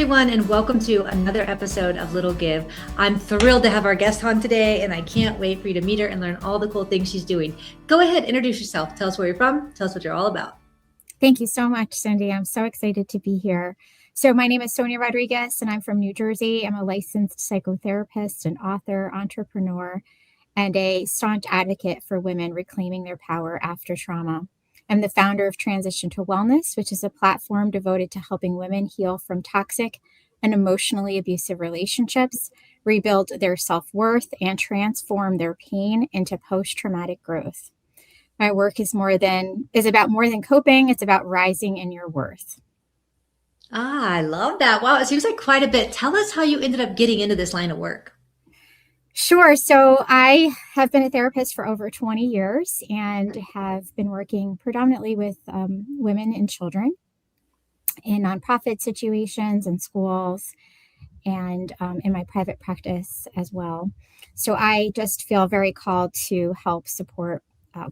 everyone, and welcome to another episode of Little Give. I'm thrilled to have our guest on today, and I can't wait for you to meet her and learn all the cool things she's doing. Go ahead, introduce yourself. Tell us where you're from. Tell us what you're all about. Thank you so much, Cindy. I'm so excited to be here. So my name is Sonia Rodrigues, and I'm from New Jersey. I'm a licensed psychotherapist, an author, entrepreneur, and a staunch advocate for women reclaiming their power after trauma. I'm the founder of Transition to Wellness, which is a platform devoted to helping women heal from toxic and emotionally abusive relationships, rebuild their self-worth, and transform their pain into post-traumatic growth. My work is about more than coping. It's about rising in your worth. I love that. Wow, it seems like quite a bit. Tell us how you ended up getting into this line of work. Sure. So I have been a therapist for over 20 years and have been working predominantly with women and children in nonprofit situations and schools and in my private practice as well. So I just feel very called to help support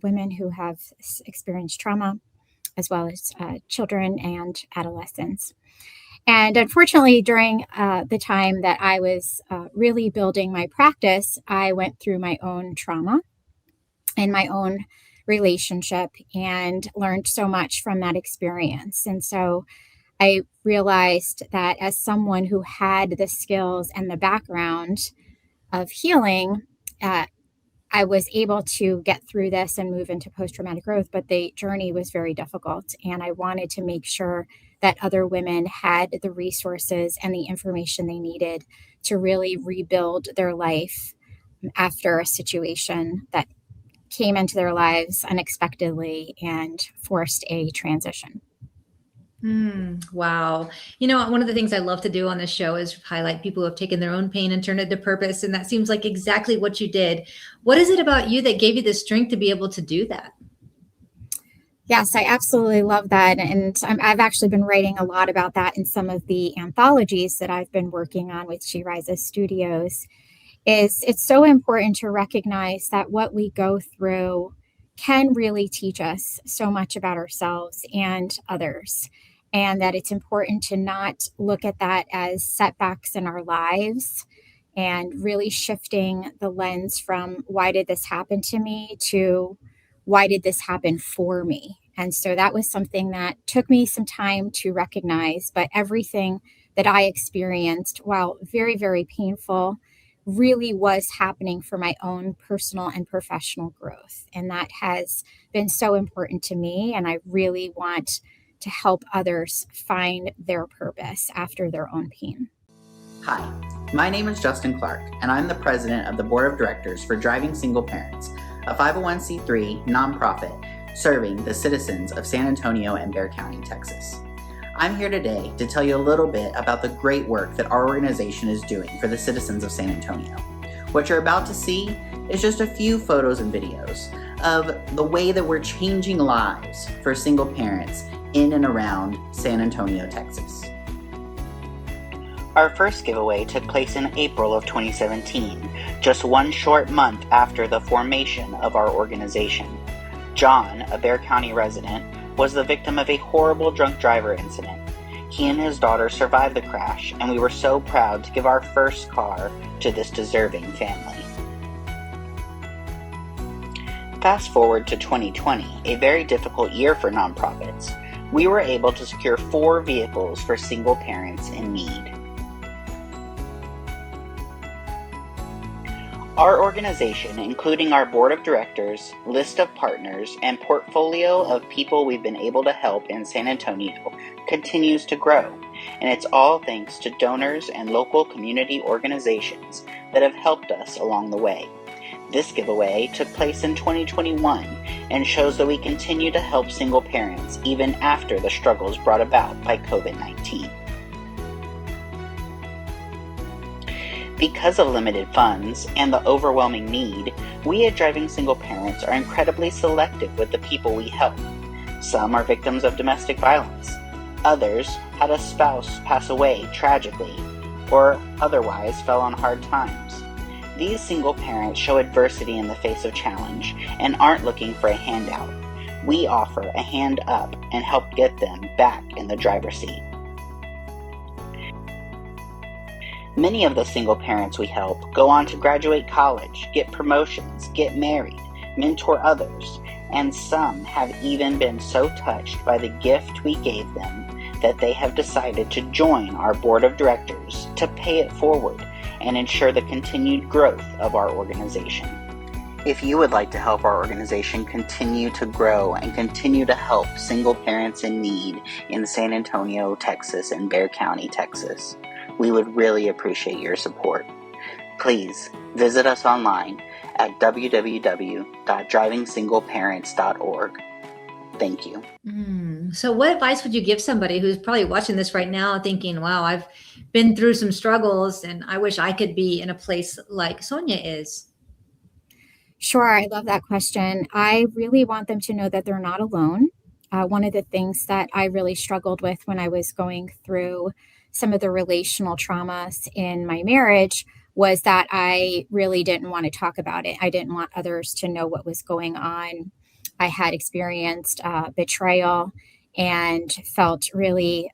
women who have experienced trauma, as well as children and adolescents. And unfortunately, during the time that I was really building my practice, I went through my own trauma and my own relationship and learned so much from that experience. And so I realized that as someone who had the skills and the background of healing, I was able to get through this and move into post-traumatic growth, but the journey was very difficult. And I wanted to make sure that other women had the resources and the information they needed to really rebuild their life after a situation that came into their lives unexpectedly and forced a transition. Wow. You know, one of the things I love to do on this show is highlight people who have taken their own pain and turned it into purpose. And that seems like exactly what you did. What is it about you that gave you the strength to be able to do that? Yes, I absolutely love that. And I've actually been writing a lot about that in some of the anthologies that I've been working on with She Rises Studios. It's so important to recognize that what we go through can really teach us so much about ourselves and others. And that it's important to not look at that as setbacks in our lives and really shifting the lens from why did this happen to me to why did this happen for me? And so that was something that took me some time to recognize, but everything that I experienced, while very, very painful, really was happening for my own personal and professional growth. And that has been so important to me. And I really want to help others find their purpose after their own pain. Hi, my name is Justin Clark, and I'm the president of the board of directors for Driving Single Parents, a 501c3 nonprofit serving the citizens of San Antonio and Bexar County, Texas. I'm here today to tell you a little bit about the great work that our organization is doing for the citizens of San Antonio. What you're about to see is just a few photos and videos of the way that we're changing lives for single parents in and around San Antonio, Texas. Our first giveaway took place in April of 2017, just one short month after the formation of our organization. John, a Bexar County resident, was the victim of a horrible drunk driver incident. He and his daughter survived the crash, and we were so proud to give our first car to this deserving family. Fast forward to 2020, a very difficult year for nonprofits. We were able to secure 4 vehicles for single parents in need. Our organization, including our board of directors, list of partners, and portfolio of people we've been able to help in San Antonio, continues to grow, and it's all thanks to donors and local community organizations that have helped us along the way. This giveaway took place in 2021 and shows that we continue to help single parents even after the struggles brought about by COVID-19. Because of limited funds and the overwhelming need, we at Driving Single Parents are incredibly selective with the people we help. Some are victims of domestic violence. Others had a spouse pass away tragically or otherwise fell on hard times. These single parents show adversity in the face of challenge and aren't looking for a handout. We offer a hand up and help get them back in the driver's seat. Many of the single parents we help go on to graduate college, get promotions, get married, mentor others, and some have even been so touched by the gift we gave them that they have decided to join our board of directors to pay it forward and ensure the continued growth of our organization. If you would like to help our organization continue to grow and continue to help single parents in need in San Antonio, Texas, and Bexar County, Texas, we would really appreciate your support. Please visit us online at www.drivingsingleparents.org. Thank you. So what advice would you give somebody who's probably watching this right now thinking, wow, I've been through some struggles and I wish I could be in a place like Sonia is? Sure, I love that question. I really want them to know that they're not alone. One of the things that I really struggled with when I was going through some of the relational traumas in my marriage was that I really didn't want to talk about it. I didn't want others to know what was going on. I had experienced betrayal and felt really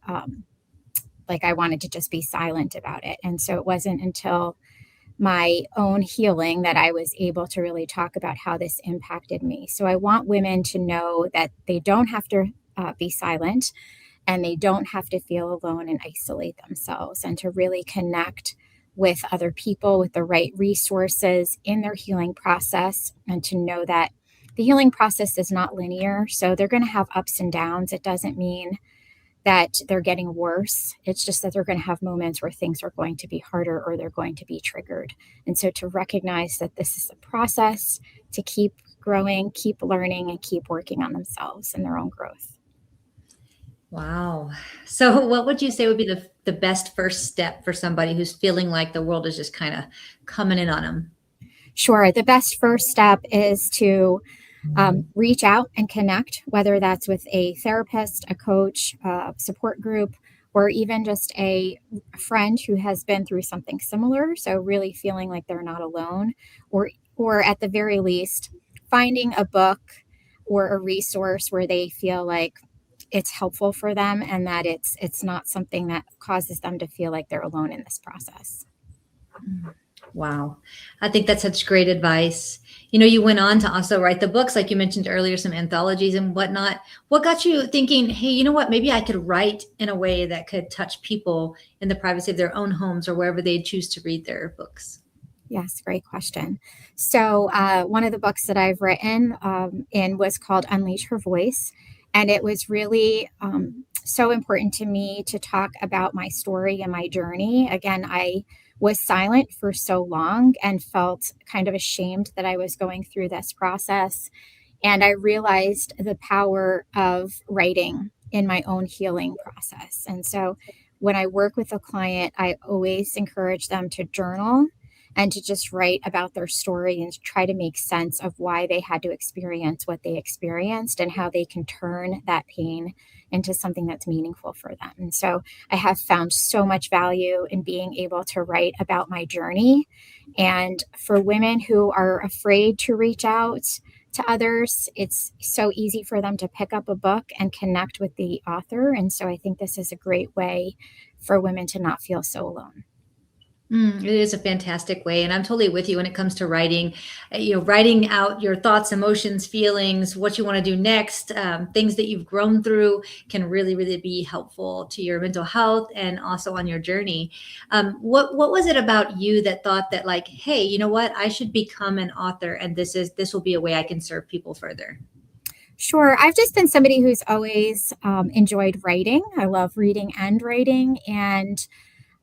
like I wanted to just be silent about it. And so it wasn't until my own healing that I was able to really talk about how this impacted me. So I want women to know that they don't have to be silent and they don't have to feel alone and isolate themselves, and to really connect with other people with the right resources in their healing process, and to know that the healing process is not linear. So they're going to have ups and downs. It doesn't mean that they're getting worse. It's just that they're going to have moments where things are going to be harder or they're going to be triggered. And so to recognize that this is a process, to keep growing, keep learning, and keep working on themselves and their own growth. Wow. So what would you say would be the best first step for somebody who's feeling like the world is just kind of coming in on them? Sure. The best first step is to reach out and connect, whether that's with a therapist, a coach, a support group, or even just a friend who has been through something similar. So really feeling like they're not alone, or at the very least, finding a book or a resource where they feel like it's helpful for them and that it's not something that causes them to feel like they're alone in this process. Wow. I think that's such great advice. You know, you went on to also write the books, like you mentioned earlier, some anthologies and whatnot. What got you thinking, hey, you know what, maybe I could write in a way that could touch people in the privacy of their own homes or wherever they choose to read their books? Yes, great question. So one of the books that I've written was called Unleash Her Voice. And it was really so important to me to talk about my story and my journey. Again, I was silent for so long and felt kind of ashamed that I was going through this process. And I realized the power of writing in my own healing process. And so when I work with a client, I always encourage them to journal and to just write about their story and try to make sense of why they had to experience what they experienced and how they can turn that pain into something that's meaningful for them. And so I have found so much value in being able to write about my journey. And for women who are afraid to reach out to others, it's so easy for them to pick up a book and connect with the author. And so I think this is a great way for women to not feel so alone. It is a fantastic way. And I'm totally with you when it comes to writing, writing out your thoughts, emotions, feelings, what you want to do next, things that you've grown through can really, really be helpful to your mental health and also on your journey. What was it about you that thought that like, hey, you know what, I should become an author and this will be a way I can serve people further? Sure. I've just been somebody who's always enjoyed writing. I love reading and writing. And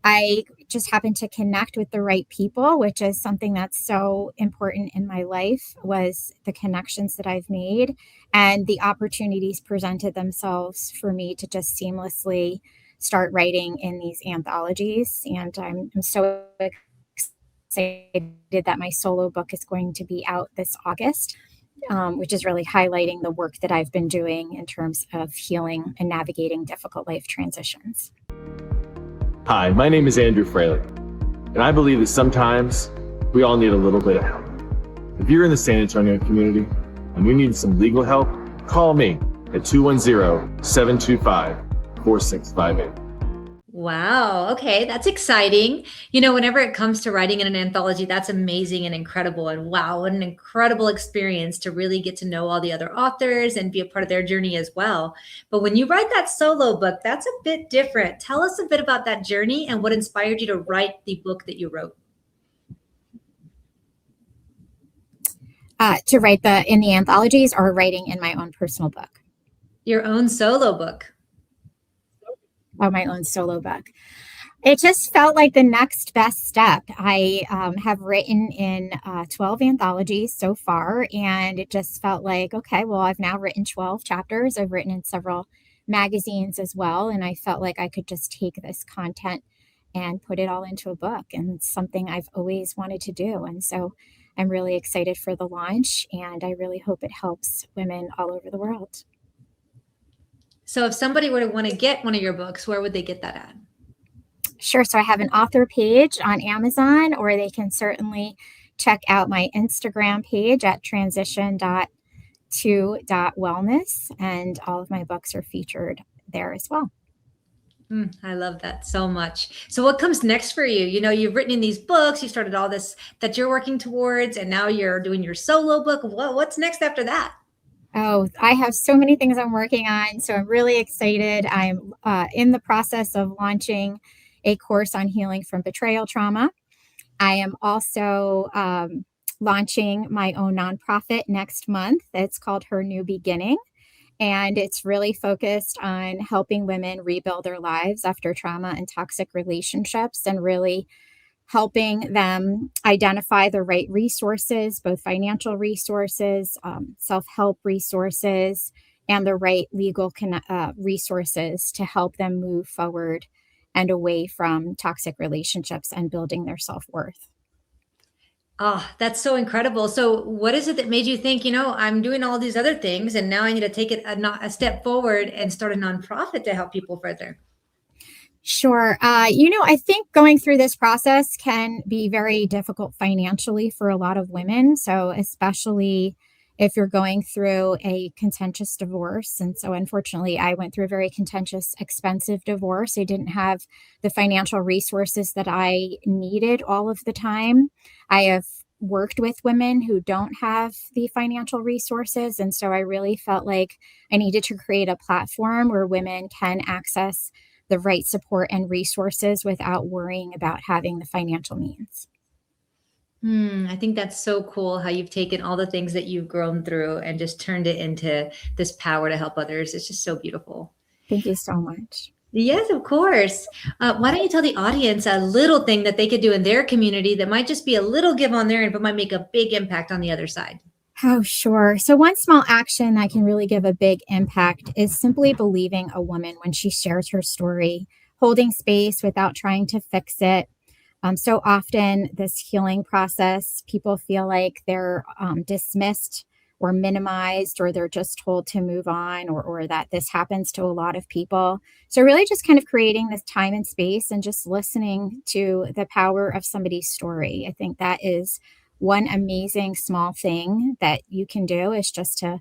I just happened to connect with the right people, which is something that's so important in my life, was the connections that I've made and the opportunities presented themselves for me to just seamlessly start writing in these anthologies. And I'm so excited that my solo book is going to be out this August, which is really highlighting the work that I've been doing in terms of healing and navigating difficult life transitions. Hi, my name is Andrew Fraley, and I believe that sometimes we all need a little bit of help. If you're in the San Antonio community and you need some legal help, call me at 210-725-4658. Wow. Okay. That's exciting. Whenever it comes to writing in an anthology, that's amazing and incredible. And wow, what an incredible experience to really get to know all the other authors and be a part of their journey as well. But when you write that solo book, that's a bit different. Tell us a bit about that journey and what inspired you to write the book that you wrote. To write in the anthologies or writing in my own personal book? Your own solo book. Oh, my own solo book. It just felt like the next best step. I have written in 12 anthologies so far, and it just felt like, okay, well, I've now written 12 chapters. I've written in several magazines as well, and I felt like I could just take this content and put it all into a book, and it's something I've always wanted to do. And so I'm really excited for the launch, and I really hope it helps women all over the world. So if somebody were to want to get one of your books, where would they get that at? Sure. So I have an author page on Amazon, or they can certainly check out my Instagram page at transition.to.wellness, and all of my books are featured there as well. I love that so much. So what comes next for you? You've written in these books, you started all this that you're working towards, and now you're doing your solo book. What's next after that? Oh, I have so many things I'm working on, so I'm really excited. I'm in the process of launching a course on healing from betrayal trauma. I am also launching my own nonprofit next month. It's called Her New Beginning, and it's really focused on helping women rebuild their lives after trauma and toxic relationships, and really helping them identify the right resources, both financial resources, self-help resources, and the right legal resources to help them move forward and away from toxic relationships and building their self-worth. Oh, that's so incredible. So what is it that made you think, I'm doing all these other things and now I need to take it a step forward and start a nonprofit to help people further? Sure. I think going through this process can be very difficult financially for a lot of women. So especially if you're going through a contentious divorce. And so unfortunately, I went through a very contentious, expensive divorce. I didn't have the financial resources that I needed all of the time. I have worked with women who don't have the financial resources. And so I really felt like I needed to create a platform where women can access the right support and resources without worrying about having the financial means. I think that's so cool how you've taken all the things that you've grown through and just turned it into this power to help others. It's just so beautiful. Thank you so much. Yes, of course. Why don't you tell the audience a little thing that they could do in their community that might just be a little give on their end, but might make a big impact on the other side? Oh, sure. So one small action that can really give a big impact is simply believing a woman when she shares her story, holding space without trying to fix it. So often this healing process, people feel like they're dismissed or minimized, or they're just told to move on, or that this happens to a lot of people. So really just kind of creating this time and space and just listening to the power of somebody's story. I think that is one amazing small thing that you can do, is just to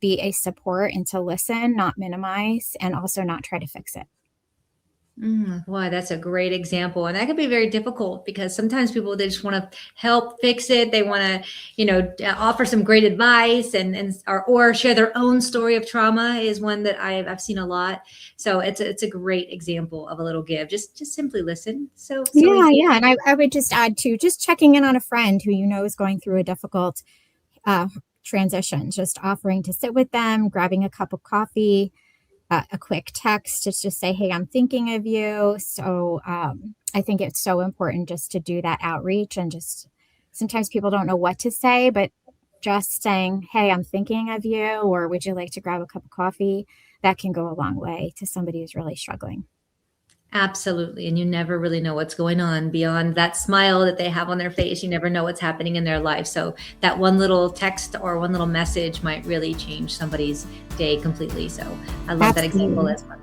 be a support and to listen, not minimize, and also not try to fix it. Wow, that's a great example. And that can be very difficult because sometimes people, they just want to help fix it. They want to, offer some great advice or share their own story of trauma is one that I've seen a lot. So it's a great example of a little give. Just simply listen. So Yeah. easy. And I would just add to just checking in on a friend who you know is going through a difficult transition, just offering to sit with them, grabbing a cup of coffee, a quick text to just say, hey, I'm thinking of you. So I think it's so important just to do that outreach, and just sometimes people don't know what to say, but just saying, hey, I'm thinking of you, or would you like to grab a cup of coffee? That can go a long way to somebody who's really struggling. Absolutely. And you never really know what's going on beyond that smile that they have on their face. You never know what's happening in their life. So that one little text or one little message might really change somebody's day completely. So I love that example as well.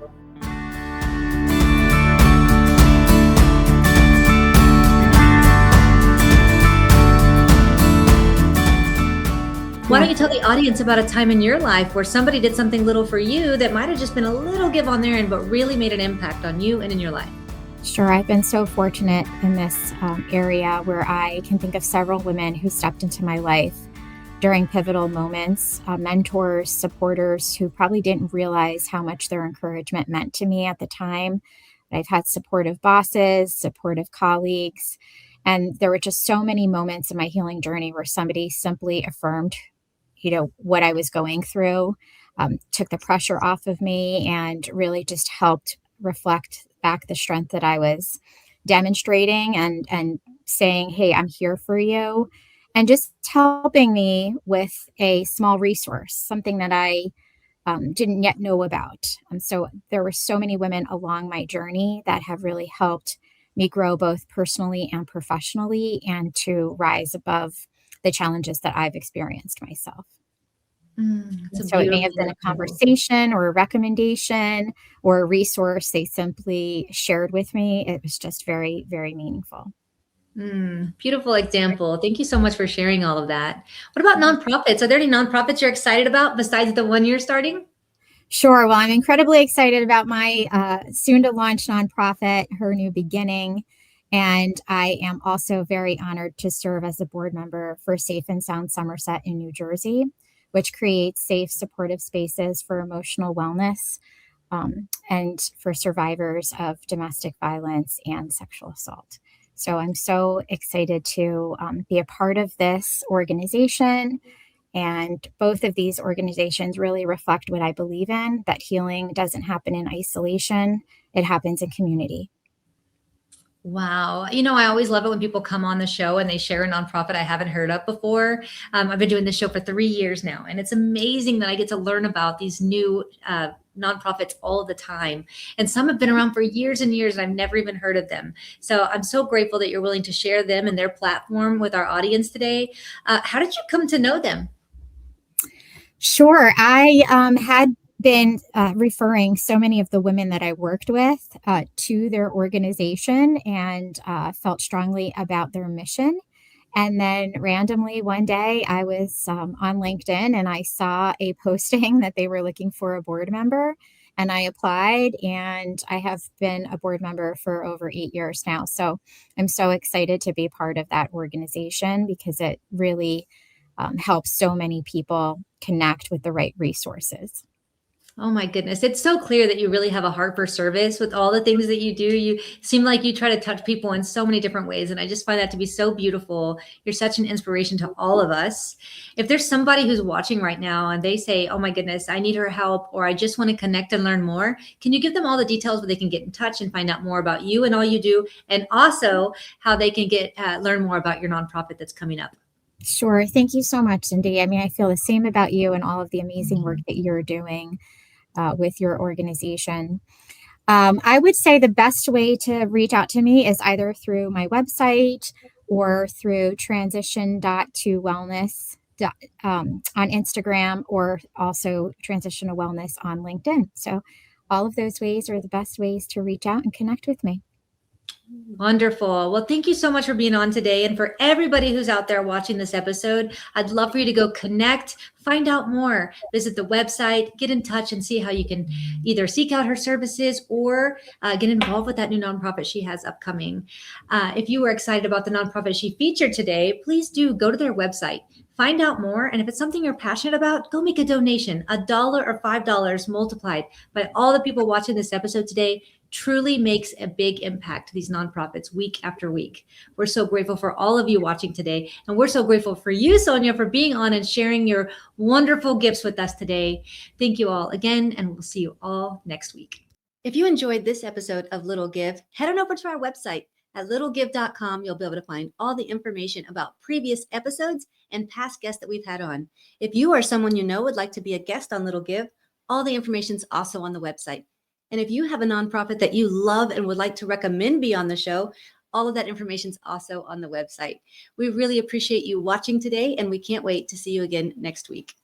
Why don't you tell the audience about a time in your life where somebody did something little for you that might have just been a little give on their end, but really made an impact on you and in your life? Sure, I've been so fortunate in this area where I can think of several women who stepped into my life during pivotal moments, mentors, supporters who probably didn't realize how much their encouragement meant to me at the time. I've had supportive bosses, supportive colleagues, and there were just so many moments in my healing journey where somebody simply affirmed, what I was going through, took the pressure off of me, and really just helped reflect back the strength that I was demonstrating and saying, "Hey, I'm here for you," and just helping me with a small resource, something that I didn't yet know about. So there were so many women along my journey that have really helped me grow both personally and professionally and to rise above the challenges that I've experienced myself. It's a So it may have beautiful been a example. conversation or a recommendation or a resource they simply shared with me. It was just very, very meaningful. Beautiful example. Thank you so much for sharing all of that. What about nonprofits? Are there any nonprofits you're excited about besides the one you're starting? Sure. Well, I'm incredibly excited about my soon to launch nonprofit, Her New Beginning. And I am also very honored to serve as a board member for Safe and Sound Somerset in New Jersey, which creates safe, supportive spaces for emotional wellness and for survivors of domestic violence and sexual assault. So I'm so excited to be a part of this organization. And both of these organizations really reflect what I believe in, that healing doesn't happen in isolation, it happens in community. Wow. I always love it when people come on the show and they share a nonprofit I haven't heard of before. I've been doing this show for 3 years now, and it's amazing that I get to learn about these new nonprofits all the time. And some have been around for years and years, and I've never even heard of them. So I'm so grateful that you're willing to share them and their platform with our audience today. How did you come to know them? Sure. I had been referring so many of the women that I worked with to their organization and felt strongly about their mission. And then randomly one day I was on LinkedIn and I saw a posting that they were looking for a board member. And I applied, and I have been a board member for over 8 years now. So I'm so excited to be part of that organization because it really helps so many people connect with the right resources. Oh my goodness. It's so clear that you really have a heart for service with all the things that you do. You seem like you try to touch people in so many different ways. And I just find that to be so beautiful. You're such an inspiration to all of us. If there's somebody who's watching right now and they say, oh my goodness, I need her help, or I just want to connect and learn more, can you give them all the details where they can get in touch and find out more about you and all you do? And also how they can learn more about your nonprofit that's coming up? Sure. Thank you so much, Cindy. I mean, I feel the same about you and all of the amazing work that you're doing with your organization. I would say the best way to reach out to me is either through my website or through transition.to-wellness on Instagram, or also Transition to Wellness on LinkedIn. So all of those ways are the best ways to reach out and connect with me. Wonderful. Well, thank you so much for being on today. And for everybody who's out there watching this episode, I'd love for you to go connect, find out more, visit the website, get in touch, and see how you can either seek out her services or get involved with that new nonprofit she has upcoming. If you were excited about the nonprofit she featured today, please do go to their website. Find out more. And if it's something you're passionate about, go make a donation. $1 or $5 multiplied by all the people watching this episode today truly makes a big impact to these nonprofits week after week. We're so grateful for all of you watching today. And we're so grateful for you, Sonia, for being on and sharing your wonderful gifts with us today. Thank you all again, and we'll see you all next week. If you enjoyed this episode of Little Give, head on over to our website at littlegive.com. You'll be able to find all the information about previous episodes and past guests that we've had on. If you or someone you know would like to be a guest on Little Give, all the information is also on the website. And if you have a nonprofit that you love and would like to recommend be on the show, all of that information is also on the website. We really appreciate you watching today, and we can't wait to see you again next week.